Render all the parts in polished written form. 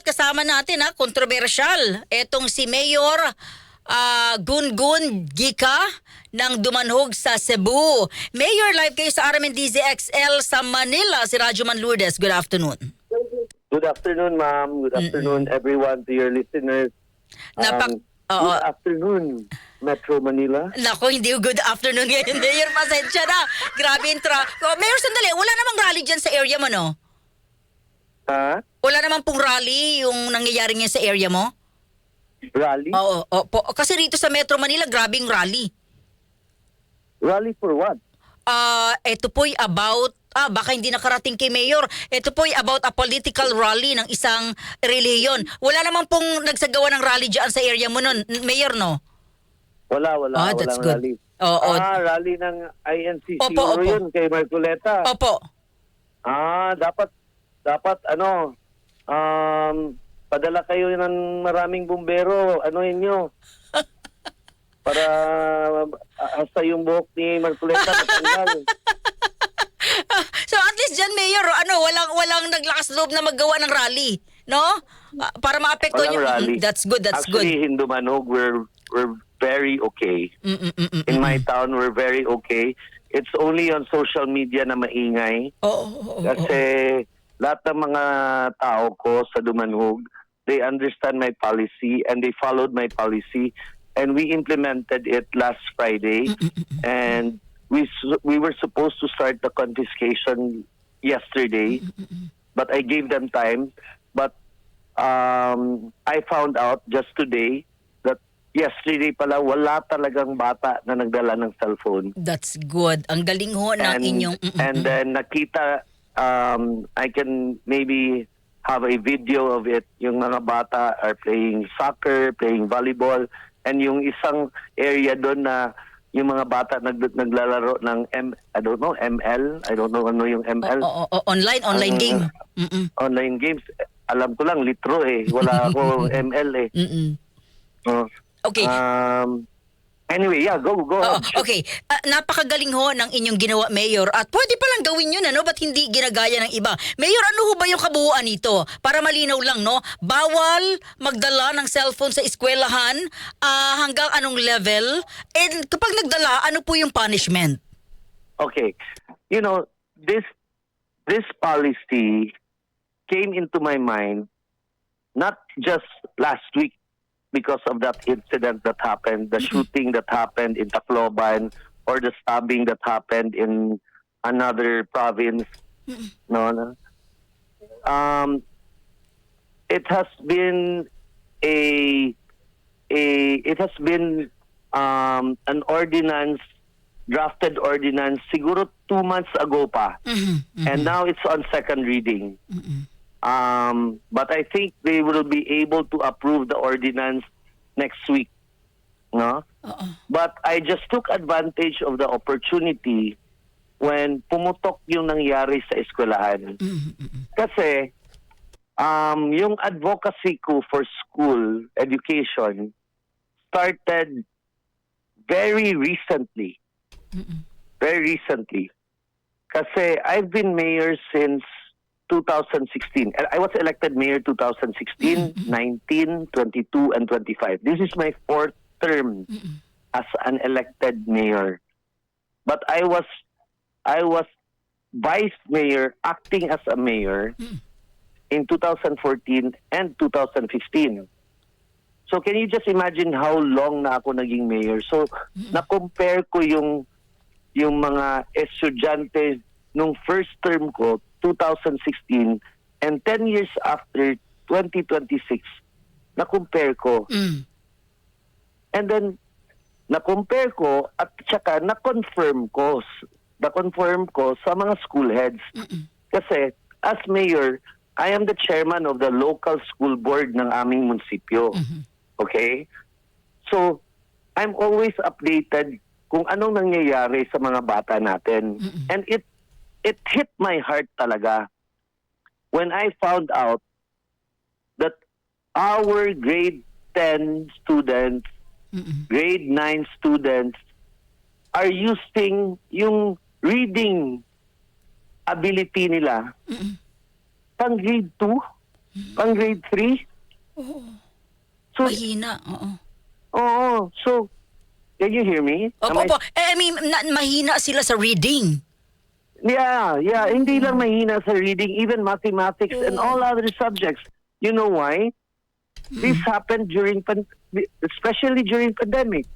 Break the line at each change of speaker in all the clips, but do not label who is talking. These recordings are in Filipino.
kasama natin kontrobersyal. Etong si Mayor Gungun Gika ng Dumanhog sa Cebu. Mayor, live kayo sa RMNDZ XL sa Manila. Si Radyo Man Lourdes. Good afternoon.
Good afternoon, ma'am. Good afternoon, everyone, to your listeners. Good afternoon, Metro Manila.
Nako, hindi good afternoon ngayon, Mayor. Pasensya na. Grabe Mayor, sandali. Wala namang rally dyan sa area mo, no?
Ha?
Wala namang pong rally yung nangyayari ngayon sa area mo?
Rally?
Oo. Kasi rito sa Metro Manila, grabing rally.
Rally for what?
Ito po'y about, baka hindi nakarating kay Mayor. Ito po'y about a political rally ng isang relihiyon. Wala naman pong nagsagawa ng rally dyan sa area mo nun, Mayor, no?
Wala.
That's
Walang
good.
rally.
Oo.
Rally ng INC.
Opo.
Siguro yun kay Marcoleta.
Opo.
Dapat padala kayo ng maraming bumbero. Anuhin nyo. Para hasta yung buhok ni Marcoleta natanggal.
So at least dyan, Mayor, walang naglakas loob na maggawa ng rally, no? Para maapektuhan
Walang
yung...
rally.
That's good.
Actually, in Dumanog, we're very okay. In my town, we're very okay. It's only on social media na maingay. Kasi lahat ng mga tao ko sa Dumanog, they understand my policy and they followed my policy. And we implemented it last Friday. And we were supposed to start the confiscation yesterday, but I gave them time. But I found out just today that yesterday pala wala talagang bata na nagdala ng cellphone.
That's good. Ang galing ho ng inyong...
And then nakita, I can maybe have a video of it. Yung mga bata are playing soccer, playing volleyball, and yung isang area doon na yung mga bata naglalaro ng ML. I don't know ano yung ML.
Online game.
Online games. Alam ko lang, litro eh. Wala ako ML eh.
Okay.
Anyway, go ahead.
Okay. Napakagaling ho ng inyong ginawa, Mayor. At pwede palang gawin yun, ba't hindi ginagaya ng iba? Mayor, ano ho ba yung kabuuan nito? Para malinaw lang, no? Bawal magdala ng cellphone sa eskwelahan hanggang anong level? And kapag nagdala, ano po yung punishment?
Okay. You know, this policy came into my mind not just last week, because of that incident that happened, the shooting that happened in Tacloban, or the stabbing that happened in another province. It has been an ordinance, drafted ordinance, siguro 2 months ago pa, and now it's on second reading. But I think they will be able to approve the ordinance next week. No? But I just took advantage of the opportunity when pumutok yung nangyari sa eskwelahan. Kasi yung advocacy ko for school education started very recently. Very recently. Kasi I've been mayor since 2016. I was elected mayor 2016, 19, 22, and 25. This is my 4th term as an elected mayor. But I was vice mayor, acting as a mayor in 2014 and 2015. So can you just imagine how long na ako naging mayor? So na-compare ko yung mga estudyante nung first term ko 2016, and 10 years after 2026, na-compare ko. And then, na-compare ko at saka na-confirm ko sa mga school heads. Kasi, as mayor, I am the chairman of the local school board ng aming munisipyo. Okay? So, I'm always updated kung anong nangyayari sa mga bata natin. And it hit my heart talaga when I found out that our grade 10 students, grade 9 students are using yung reading ability nila pang grade 2. Pang grade 3? So,
Mahina. Oo.
oo. So, can you hear me? Am I-
Opo. I mean, mahina sila sa reading.
Yeah. Hindi lang mahina sa reading, even mathematics and all other subjects. You know why? This happened especially during pandemic.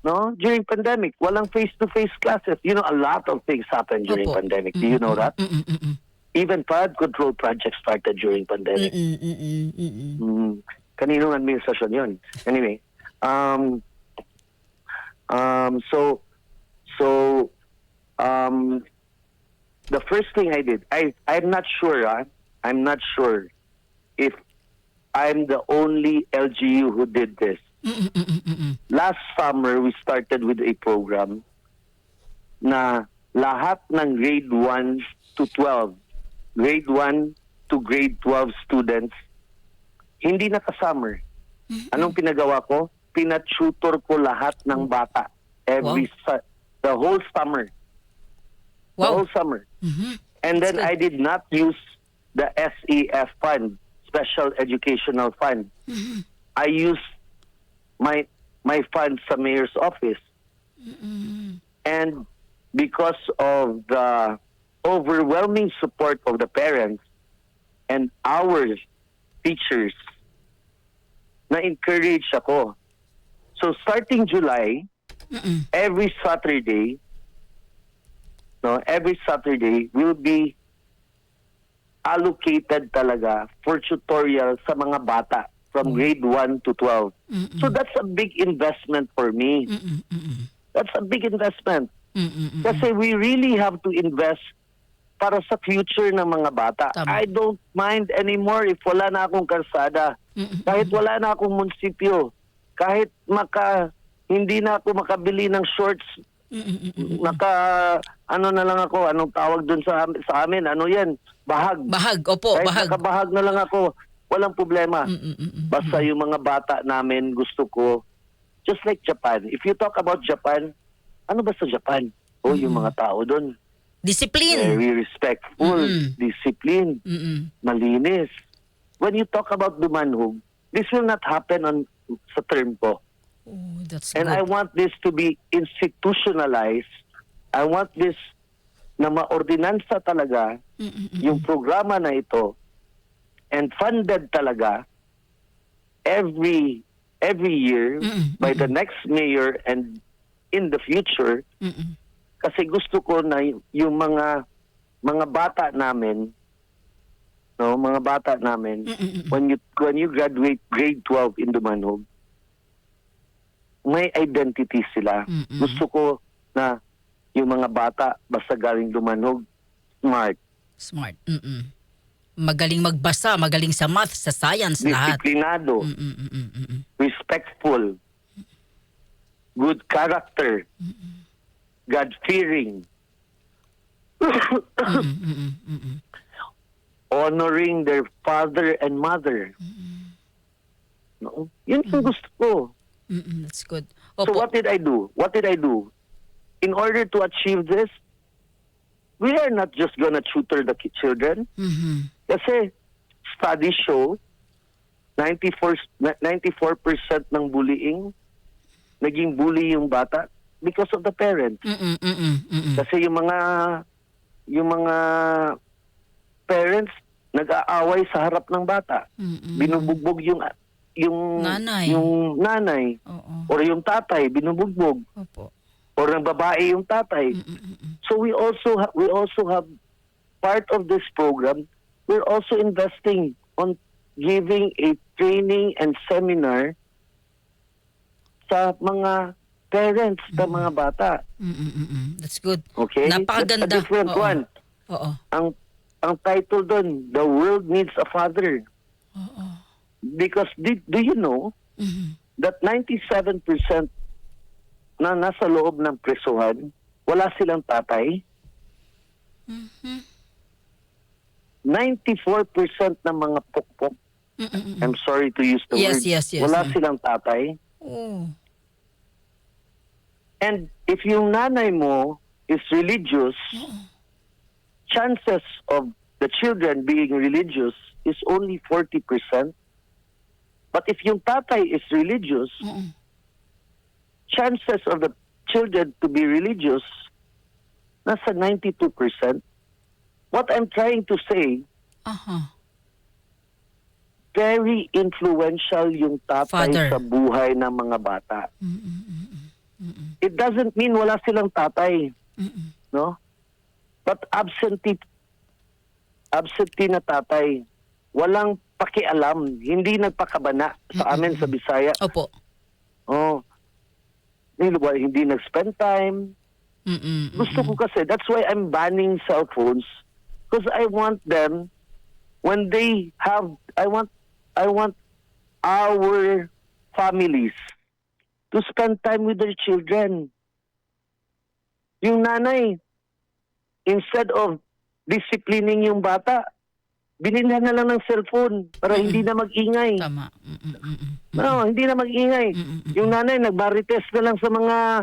No? During pandemic, walang face-to-face classes. You know, a lot of things happened during
Opo.
pandemic. Do you know that?
Mm-mm.
Even flood control projects started during pandemic. Kaninong administrasyon yun? Anyway, the first thing I did, I'm not sure, I'm not sure if I'm the only LGU who did this. Last summer, we started with a program na lahat ng grade 1 to 12, grade 1 to grade 12 students, hindi nakasummer. Anong pinagawa ko? Pinatutor ko lahat ng bata the whole summer. The
Wow.
whole summer.
Mhm.
And then
That's good.
I did not use the SEF fund, Special Educational Fund. I used my fund sa mayor's office. And because of the overwhelming support of the parents and our teachers, na-encourage ako. So starting July, every Saturday will be allocated talaga for tutorial sa mga bata from grade 1 to 12. So that's a big investment for me. That's a big investment. Kasi we really have to invest para sa future ng mga bata.
Tama.
I don't mind anymore if wala na akong kalsada. Kahit wala na akong munisipyo. Kahit hindi na ako makabili ng shorts. Ano na lang ako, anong tawag dun sa amin? Ano yan? Bahag.
Bahag. Opo,
Kahit
bahag.
nakabahag na lang ako, walang problema. Basta yung mga bata namin, gusto ko, just like Japan. If you talk about Japan, ano ba sa Japan? Yung mga tao dun,
Discipline.
very respectful, discipline, malinis. When you talk about dumanhog, this will not happen sa term ko.
Oh, that's
And
good.
I want this to be institutionalized. I want this na maordinansa talaga yung programa na ito and funded talaga every year by the next mayor and in the future. Kasi gusto ko na yung mga bata namin, when you graduate grade 12 in Dumanhog, may identity sila. Gusto ko na yung mga bata basta galing Dumanhog,
Smart. Magaling magbasa, magaling sa math, sa science, lahat.
disiplinado, respectful, good character, God-fearing, honoring their father and mother. No? Yun ang gusto ko.
That's good.
So
Opo.
what did I do? In order to achieve this, we are not just gonna tutor the children. Kasi studies show 94% ng bullying, naging bully yung bata because of the parents. Kasi yung mga parents nag-aaway sa harap ng bata. Binubugbog yung
Nanay.
yung nanay
Oo.
or yung tatay binubugbog
Opo.
or ng babae yung tatay. So we also have part of this program. We're also investing on giving a training and seminar sa mga parents ng mga bata.
That's good.
Okay?
Napakaganda.
That's a different
Oo.
one.
Oo.
Ang title doon, The World Needs a Father. Because do you know that 97% na nasa loob ng presuhan, wala silang tatay? 94% ng mga pukpok, I'm sorry to use the
Yes,
word,
yes.
wala silang tatay.
Oh.
And if yung nanay mo is religious, chances of the children being religious is only 40%. But if yung tatay is religious, chances of the children to be religious, nasa 92%. What I'm trying to say,
Aha.
very influential yung tatay
Father.
sa buhay ng mga bata. It doesn't mean wala silang tatay, no? But absentee na tatay, walang pakialam, hindi nagpakabana sa amin sa Bisaya.
Opo.
Oh. Hindi nag-spend time. Gusto ko kasi, that's why I'm banning cell phones, because I want them, when they have, I want our families to spend time with their children. Yung nanay, instead of disciplining yung bata, binilhan na lang ng cellphone para hindi na mag-ingay.
Tama.
No, hindi na mag-ingay. Yung nanay nagmarites na lang sa mga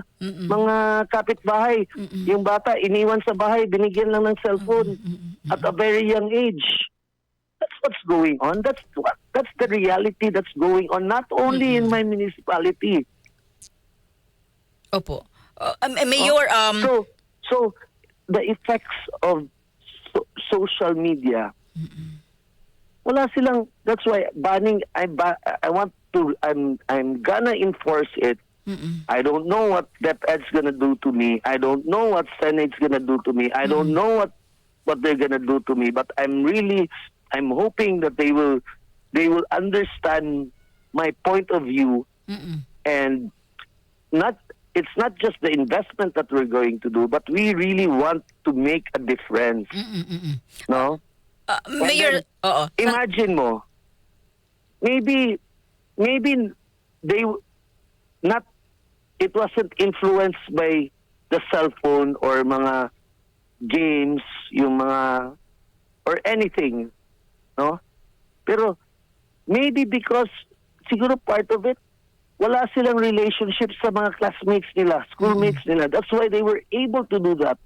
kapitbahay. Yung bata iniwan sa bahay, binigyan lang ng cellphone at a very young age. That's what's going on. That's the reality that's going on, not only in my municipality.
Opo. Mayor,
So the effects of social media, wala silang, that's why banning, I'm gonna enforce it. I don't know what DepEd's gonna do to me. I don't know what Senate's gonna do to me. I don't know what they're gonna do to me, but I'm hoping that they will understand my point of view, and it's not just the investment that we're going to do, but we really want to make a difference. No?
Mayor, oo.
Imagine mo, maybe it wasn't influenced by the cell phone or mga games, or anything, no? Pero maybe because siguro part of it, wala silang relationships sa mga classmates nila, schoolmates nila. That's why they were able to do that.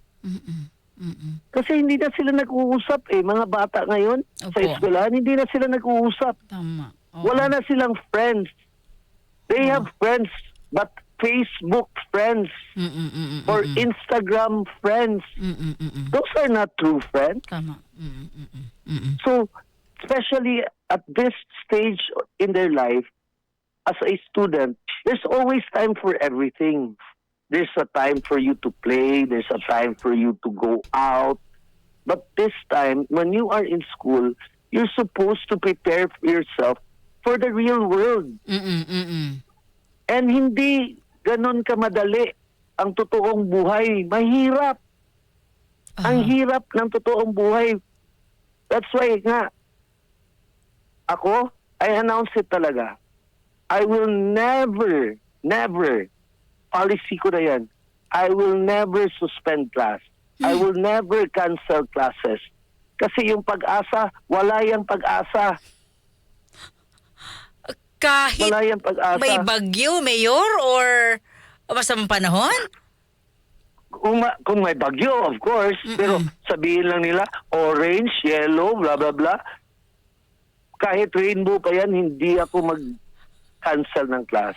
Kasi hindi na sila nag-uusap mga bata ngayon sa
Opo.
eskwelahan, hindi na sila nag-uusap.
Tama. Oo.
Wala na silang friends. They have friends, but Facebook friends or Instagram friends. Those are not true friends.
Tama.
So, especially at this stage in their life, as a student, there's always time for everything. There's a time for you to play. There's a time for you to go out. But this time, when you are in school, you're supposed to prepare yourself for the real world. And hindi ganon kamadali ang totoong buhay. Mahirap. Ang hirap ng totoong buhay. That's why nga, ako, I announce it talaga. I will never, policy ko na yan, I will never suspend class. I will never cancel classes. Kasi yung pag-asa, wala yung pag-asa.
Kahit
Wala yung pag-asa.
may bagyo, Mayor, or masamang panahon?
Kung may bagyo, of course. Pero sabihin lang nila, orange, yellow, blah, blah, blah. Kahit rainbow pa yan, hindi ako mag-cancel ng class.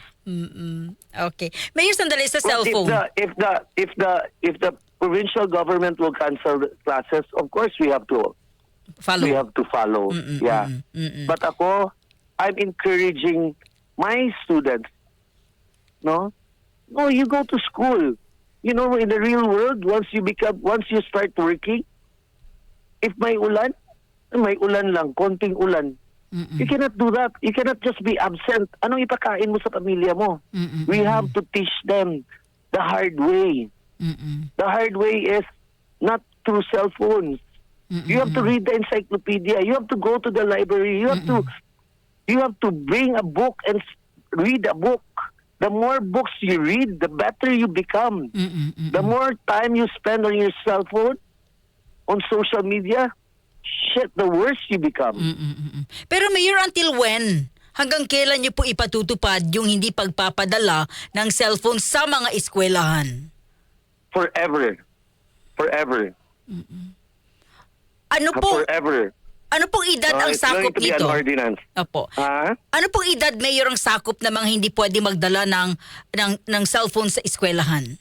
Okay. Mayor, sandali sa
Well,
cellphone.
if the provincial government will cancel the classes, of course we have to follow. Yeah. But ako, I'm encouraging my students. No, you go to school. You know, in the real world, once you start working, if may ulan lang, konting ulan. You cannot do that. You cannot just be absent. Anong ipakain mo sa pamilya mo? We have to teach them the hard way. The hard way is not through cell phones. You have to read the encyclopedia. You have to go to the library. You have to bring a book and read a book. The more books you read, the better you become. The more time you spend on your cell phone, on social media, the worse you become.
Pero Mayor, until when? Hanggang kailan niyo po ipatutupad yung hindi pagpapadala ng cellphone sa mga eskwelahan?
Forever.
Ano po?
Forever.
Ano pong edad ang
It's going
sakop
to be an
nito?
ordinance.
Opo.
Ha?
Ano pong edad, Mayor, ang sakop na mga hindi pwede magdala ng cellphone sa eskwelahan?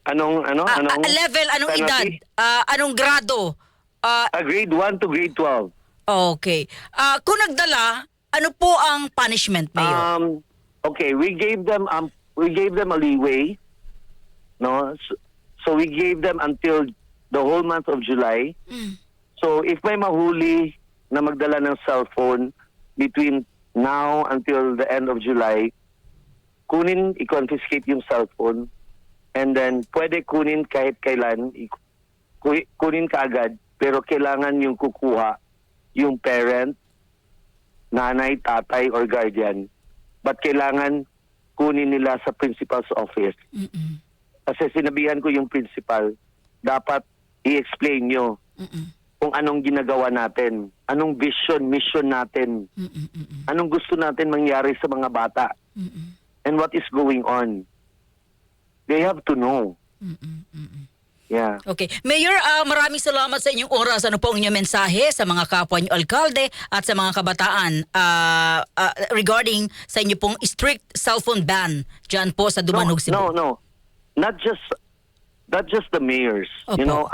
Anong
Level, anong edad?
penalty?
Anong grado?
Grade 1 to grade 12.
Okay. Kung nagdala, ano po ang punishment, Mayor?
Okay, we gave them a leeway. No? So we gave them until the whole month of July. So if may mahuli na magdala ng cellphone between now until the end of July, i-confiscate yung cellphone, and then pwede kunin kahit kailan, kunin ka agad, pero kailangan yung kukuha yung parent, nanay, tatay, or guardian. But kailangan kunin nila sa principal's office. Kasi sinabihan ko yung principal, dapat i-explain nyo kung anong ginagawa natin, anong vision, mission natin, anong gusto natin mangyari sa mga bata, and what is going on. They have to know. Yeah.
Okay. Mayor, maraming salamat sa inyong oras. Ano po ang inyong mensahe sa mga kapwa niyo alkalde at sa mga kabataan regarding sa inyo pong strict cellphone ban dyan po sa Dumanog, Cebu?
No. Not just the mayors.
Opo.
You know,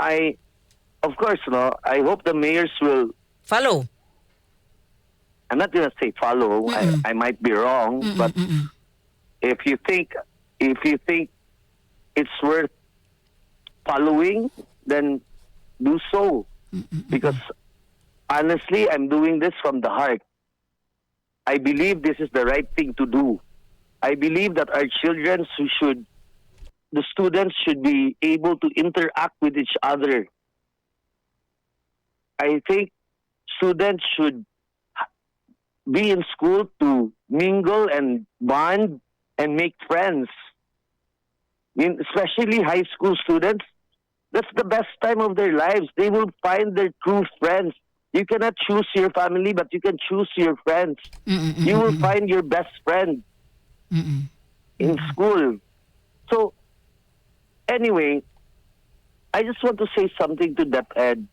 of course, I hope the mayors will,
Follow.
I'm not gonna say follow. I might be wrong, but if you think it's worth following, then do so. Because honestly, I'm doing this from the heart. I believe this is the right thing to do. I believe that our children the students should be able to interact with each other. I think students should be in school to mingle and bond and make friends. Especially high school students, that's the best time of their lives. They will find their true friends. You cannot choose your family, but you can choose your friends. You will find your best friend in school. So, anyway, I just want to say something to DepEd.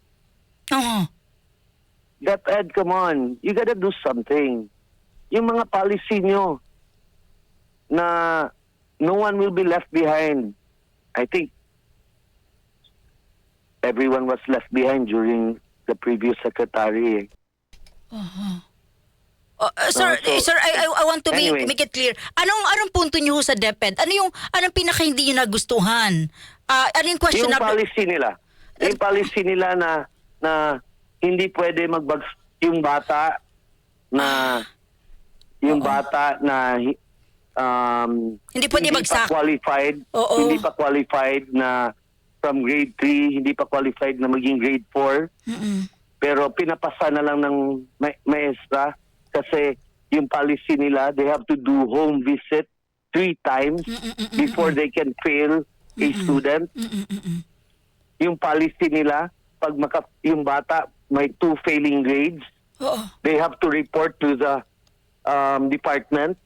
DepEd, come on. You gotta do something. Yung mga policy nyo na no one will be left behind. I think everyone was left behind during the previous secretary.
Sir,
So,
I want to
anyway.
make it clear. Anong punto niyo sa DepEd? Anong pinaka hindi niyo nagustuhan? Ano yung question
Yung policy nila. Yung policy nila na hindi pwede yung bata na
Hindi pwede bagsak. Oo.
Hindi pa qualified na from grade 3, hindi pa qualified na maging grade 4. Pero pinapasa na lang ng maestra kasi yung policy nila, they have to do home visit 3 times before they can fail a student. Yung policy nila, pag yung bata may 2 failing grades, they have to report to the department.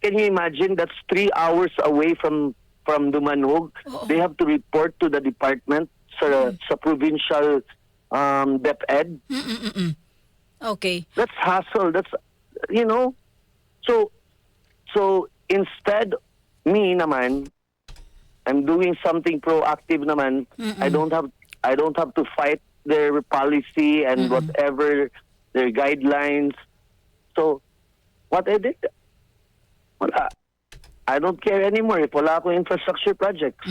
Can you imagine? That's 3 hours away from Dumanog. They have to report to the department sa provincial DepEd.
Okay.
That's hassle. That's So instead, me naman, I'm doing something proactive naman. I don't have to fight their policy and whatever their guidelines. So what I did, wala. I don't care anymore if wala akong infrastructure projects.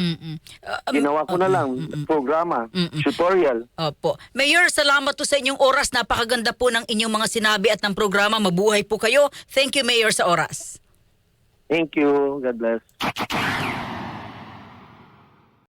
Ginawa ko na lang, programa, tutorial.
Opo. Mayor, salamat po sa inyong oras. Napakaganda po ng inyong mga sinabi at ng programa. Mabuhay po kayo. Thank you, Mayor, sa oras.
Thank you. God bless.